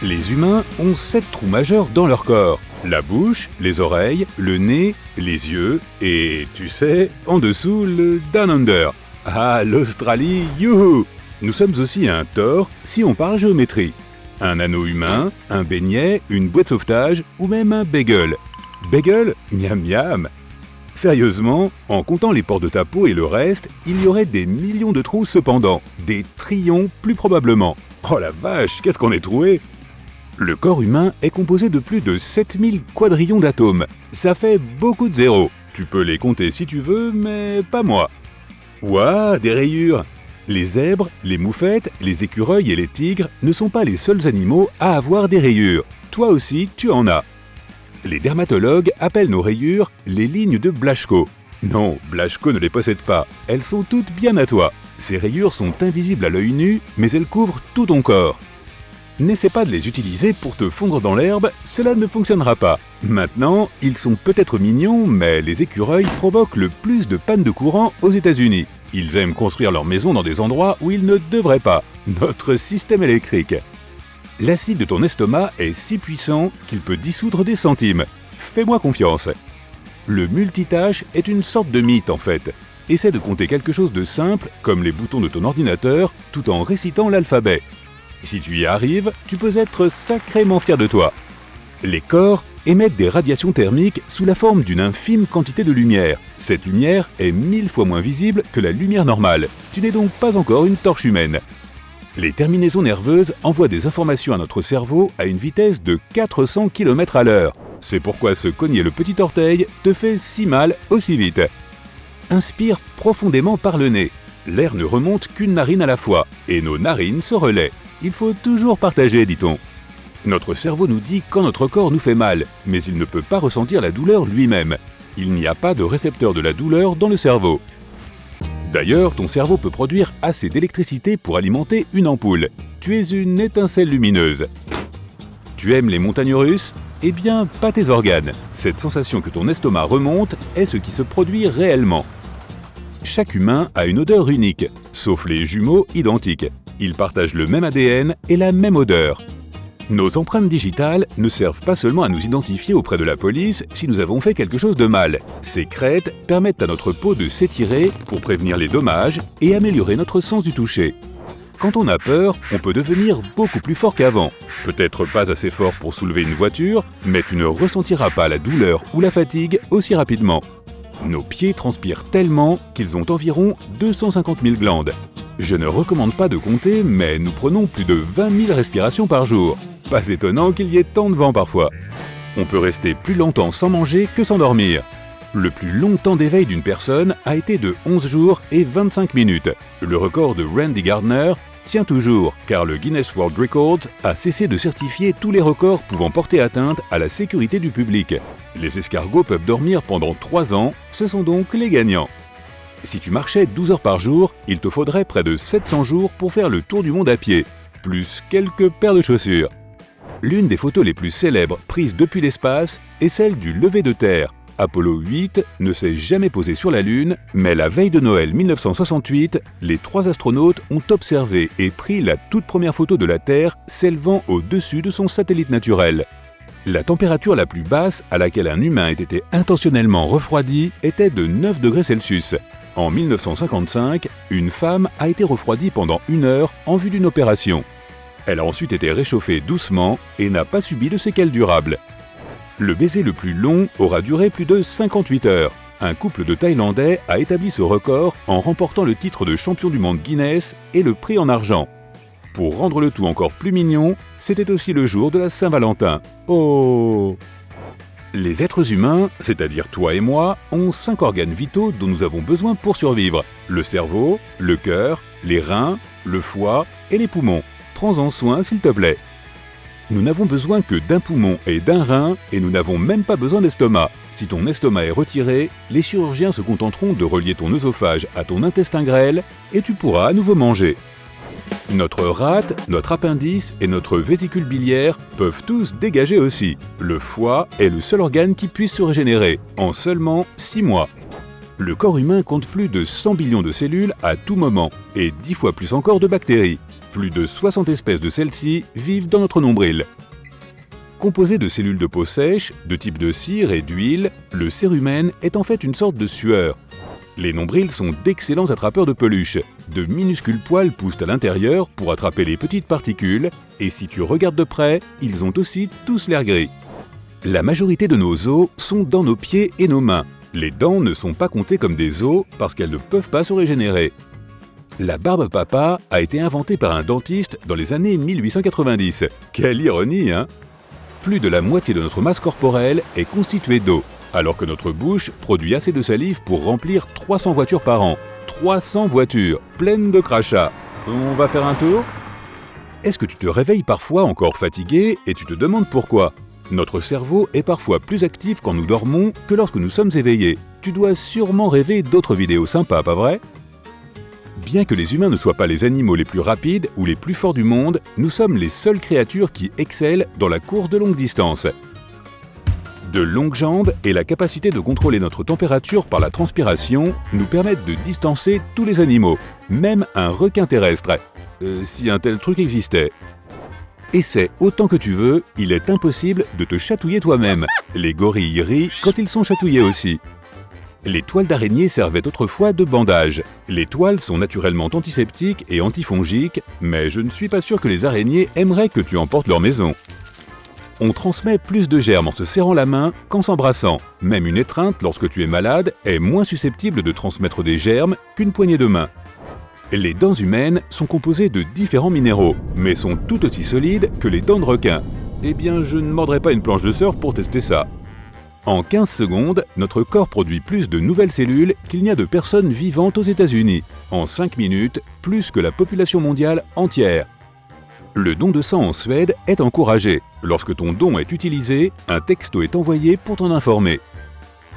Les humains ont 7 trous majeurs dans leur corps. La bouche, les oreilles, le nez, les yeux et, tu sais, en dessous, le Down Under. Ah, l'Australie, youhou! Nous sommes aussi un Thor si on parle géométrie. Un anneau humain, un beignet, une boîte de sauvetage ou même un bagel. Bagel? Miam miam! Sérieusement, en comptant les pores de ta peau et le reste, il y aurait des millions de trous cependant. Des trillions plus probablement. Oh la vache, qu'est-ce qu'on est troué! Le corps humain est composé de plus de 7000 quadrillions d'atomes. Ça fait beaucoup de zéros. Tu peux les compter si tu veux, mais pas moi. Ouah, des rayures! Les zèbres, les moufettes, les écureuils et les tigres ne sont pas les seuls animaux à avoir des rayures. Toi aussi, tu en as. Les dermatologues appellent nos rayures les lignes de Blaschko. Non, Blaschko ne les possède pas. Elles sont toutes bien à toi. Ces rayures sont invisibles à l'œil nu, mais elles couvrent tout ton corps. N'essaie pas de les utiliser pour te fondre dans l'herbe, cela ne fonctionnera pas. Maintenant, ils sont peut-être mignons, mais les écureuils provoquent le plus de pannes de courant aux États-Unis. Ils aiment construire leur maison dans des endroits où ils ne devraient pas. Notre système électrique. L'acide de ton estomac est si puissant qu'il peut dissoudre des centimes. Fais-moi confiance. Le multitâche est une sorte de mythe en fait. Essaie de compter quelque chose de simple, comme les boutons de ton ordinateur, tout en récitant l'alphabet. Si tu y arrives, tu peux être sacrément fier de toi. Les corps émettent des radiations thermiques sous la forme d'une infime quantité de lumière. Cette lumière est 1000 fois moins visible que la lumière normale. Tu n'es donc pas encore une torche humaine. Les terminaisons nerveuses envoient des informations à notre cerveau à une vitesse de 400 km/h. C'est pourquoi se cogner le petit orteil te fait si mal aussi vite. Inspire profondément par le nez. L'air ne remonte qu'une narine à la fois, et nos narines se relaient. Il faut toujours partager, dit-on. Notre cerveau nous dit quand notre corps nous fait mal, mais il ne peut pas ressentir la douleur lui-même. Il n'y a pas de récepteur de la douleur dans le cerveau. D'ailleurs, ton cerveau peut produire assez d'électricité pour alimenter une ampoule. Tu es une étincelle lumineuse. Tu aimes les montagnes russes? Eh bien, pas tes organes. Cette sensation que ton estomac remonte est ce qui se produit réellement. Chaque humain a une odeur unique, sauf les jumeaux identiques. Ils partagent le même ADN et la même odeur. Nos empreintes digitales ne servent pas seulement à nous identifier auprès de la police si nous avons fait quelque chose de mal. Ces crêtes permettent à notre peau de s'étirer pour prévenir les dommages et améliorer notre sens du toucher. Quand on a peur, on peut devenir beaucoup plus fort qu'avant. Peut-être pas assez fort pour soulever une voiture, mais tu ne ressentiras pas la douleur ou la fatigue aussi rapidement. Nos pieds transpirent tellement qu'ils ont environ 250 000 glandes. Je ne recommande pas de compter, mais nous prenons plus de 20 000 respirations par jour. Pas étonnant qu'il y ait tant de vent parfois. On peut rester plus longtemps sans manger que sans dormir. Le plus long temps d'éveil d'une personne a été de 11 jours et 25 minutes. Le record de Randy Gardner tient toujours, car le Guinness World Records a cessé de certifier tous les records pouvant porter atteinte à la sécurité du public. Les escargots peuvent dormir pendant 3 ans, ce sont donc les gagnants. Si tu marchais 12 heures par jour, il te faudrait près de 700 jours pour faire le tour du monde à pied, plus quelques paires de chaussures. L'une des photos les plus célèbres prises depuis l'espace est celle du lever de terre. Apollo 8 ne s'est jamais posé sur la Lune, mais la veille de Noël 1968, les 3 astronautes ont observé et pris la toute première photo de la Terre s'élevant au-dessus de son satellite naturel. La température la plus basse à laquelle un humain ait été intentionnellement refroidi était de 9 degrés Celsius. En 1955, une femme a été refroidie pendant 1 heure en vue d'une opération. Elle a ensuite été réchauffée doucement et n'a pas subi de séquelles durables. Le baiser le plus long aura duré plus de 58 heures. Un couple de Thaïlandais a établi ce record en remportant le titre de champion du monde Guinness et le prix en argent. Pour rendre le tout encore plus mignon, c'était aussi le jour de la Saint-Valentin. Oh! Les êtres humains, c'est-à-dire toi et moi, ont 5 organes vitaux dont nous avons besoin pour survivre. Le cerveau, le cœur, les reins, le foie et les poumons. Prends-en soin s'il te plaît. Nous n'avons besoin que d'un poumon et d'un rein et nous n'avons même pas besoin d'estomac. Si ton estomac est retiré, les chirurgiens se contenteront de relier ton œsophage à ton intestin grêle et tu pourras à nouveau manger. Notre rate, notre appendice et notre vésicule biliaire peuvent tous dégager aussi. Le foie est le seul organe qui puisse se régénérer, en seulement 6 mois. Le corps humain compte plus de 100 billions de cellules à tout moment, et 10 fois plus encore de bactéries. Plus de 60 espèces de celles-ci vivent dans notre nombril. Composé de cellules de peau sèche, de type de cire et d'huile, le cérumen est en fait une sorte de sueur. Les nombrils sont d'excellents attrapeurs de peluches. De minuscules poils poussent à l'intérieur pour attraper les petites particules, et si tu regardes de près, ils ont aussi tous l'air gris. La majorité de nos os sont dans nos pieds et nos mains. Les dents ne sont pas comptées comme des os parce qu'elles ne peuvent pas se régénérer. La barbe papa a été inventée par un dentiste dans les années 1890. Quelle ironie, hein? Plus de la moitié de notre masse corporelle est constituée d'eau, alors que notre bouche produit assez de salive pour remplir 300 voitures par an. 300 voitures, pleines de crachats. On va faire un tour? Est-ce que tu te réveilles parfois encore fatigué et tu te demandes pourquoi? Notre cerveau est parfois plus actif quand nous dormons que lorsque nous sommes éveillés. Tu dois sûrement rêver d'autres vidéos sympas, pas vrai? Bien que les humains ne soient pas les animaux les plus rapides ou les plus forts du monde, nous sommes les seules créatures qui excellent dans la course de longue distance. De longues jambes et la capacité de contrôler notre température par la transpiration nous permettent de distancer tous les animaux, même un requin terrestre, si un tel truc existait. Essaie autant que tu veux, il est impossible de te chatouiller toi-même. Les gorilles rient quand ils sont chatouillés aussi. Les toiles d'araignée servaient autrefois de bandage. Les toiles sont naturellement antiseptiques et antifongiques, mais je ne suis pas sûr que les araignées aimeraient que tu emportes leur maison. On transmet plus de germes en se serrant la main qu'en s'embrassant. Même une étreinte, lorsque tu es malade, est moins susceptible de transmettre des germes qu'une poignée de main. Les dents humaines sont composées de différents minéraux, mais sont tout aussi solides que les dents de requin. Eh bien, je ne mordrai pas une planche de surf pour tester ça. En 15 secondes, notre corps produit plus de nouvelles cellules qu'il n'y a de personnes vivantes aux États-Unis. En 5 minutes, plus que la population mondiale entière. Le don de sang en Suède est encouragé. Lorsque ton don est utilisé, un texto est envoyé pour t'en informer.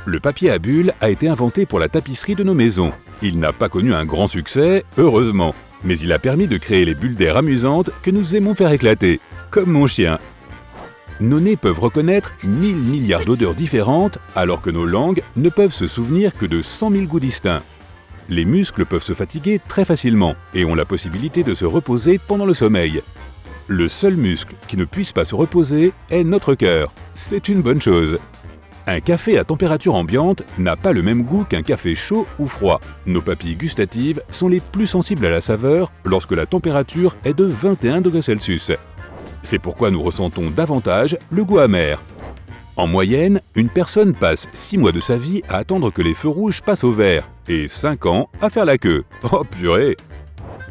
Le papier à bulles a été inventé pour la tapisserie de nos maisons. Il n'a pas connu un grand succès, heureusement, mais il a permis de créer les bulles d'air amusantes que nous aimons faire éclater, comme mon chien. Nos nez peuvent reconnaître 1000 milliards d'odeurs différentes, alors que nos langues ne peuvent se souvenir que de 100 000 goûts distincts. Les muscles peuvent se fatiguer très facilement et ont la possibilité de se reposer pendant le sommeil. Le seul muscle qui ne puisse pas se reposer est notre cœur. C'est une bonne chose. Un café à température ambiante n'a pas le même goût qu'un café chaud ou froid. Nos papilles gustatives sont les plus sensibles à la saveur lorsque la température est de 21 degrés Celsius. C'est pourquoi nous ressentons davantage le goût amer. En moyenne, une personne passe 6 mois de sa vie à attendre que les feux rouges passent au vert et 5 ans à faire la queue. Oh purée!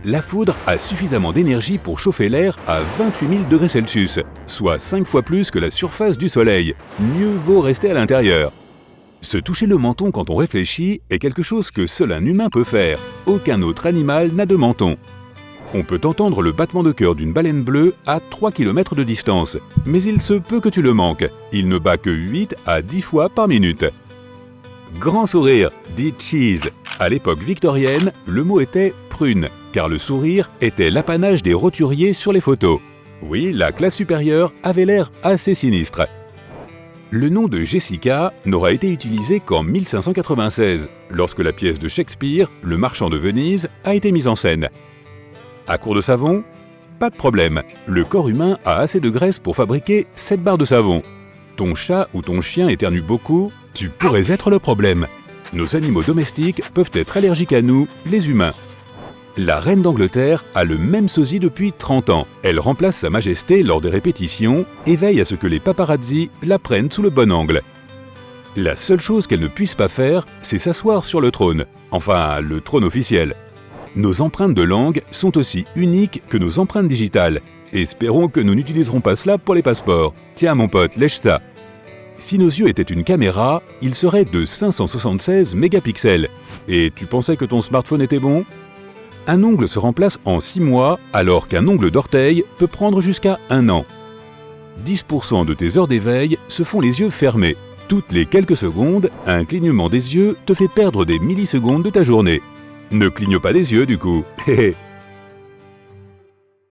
La foudre a suffisamment d'énergie pour chauffer l'air à 28 000 degrés Celsius, soit 5 fois plus que la surface du Soleil. Mieux vaut rester à l'intérieur. Se toucher le menton quand on réfléchit est quelque chose que seul un humain peut faire. Aucun autre animal n'a de menton. On peut entendre le battement de cœur d'une baleine bleue à 3 km de distance, mais il se peut que tu le manques. Il ne bat que 8 à 10 fois par minute. Grand sourire, dit cheese. À l'époque victorienne, le mot était prune, car le sourire était l'apanage des roturiers sur les photos. Oui, la classe supérieure avait l'air assez sinistre. Le nom de Jessica n'aura été utilisé qu'en 1596, lorsque la pièce de Shakespeare, Le Marchand de Venise, a été mise en scène. À court de savon? Pas de problème, le corps humain a assez de graisse pour fabriquer 7 barres de savon. Ton chat ou ton chien éternue beaucoup, tu pourrais être le problème. Nos animaux domestiques peuvent être allergiques à nous, les humains. La reine d'Angleterre a le même sosie depuis 30 ans. Elle remplace Sa Majesté lors des répétitions et veille à ce que les paparazzis la prennent sous le bon angle. La seule chose qu'elle ne puisse pas faire, c'est s'asseoir sur le trône. Enfin, le trône officiel. Nos empreintes de langue sont aussi uniques que nos empreintes digitales. Espérons que nous n'utiliserons pas cela pour les passeports. Tiens mon pote, lèche ça. Si nos yeux étaient une caméra, ils seraient de 576 mégapixels. Et tu pensais que ton smartphone était bon? Un ongle se remplace en 6 mois, alors qu'un ongle d'orteil peut prendre jusqu'à 1 an. 10% de tes heures d'éveil se font les yeux fermés. Toutes les quelques secondes, un clignement des yeux te fait perdre des millisecondes de ta journée. Ne cligne pas des yeux du coup.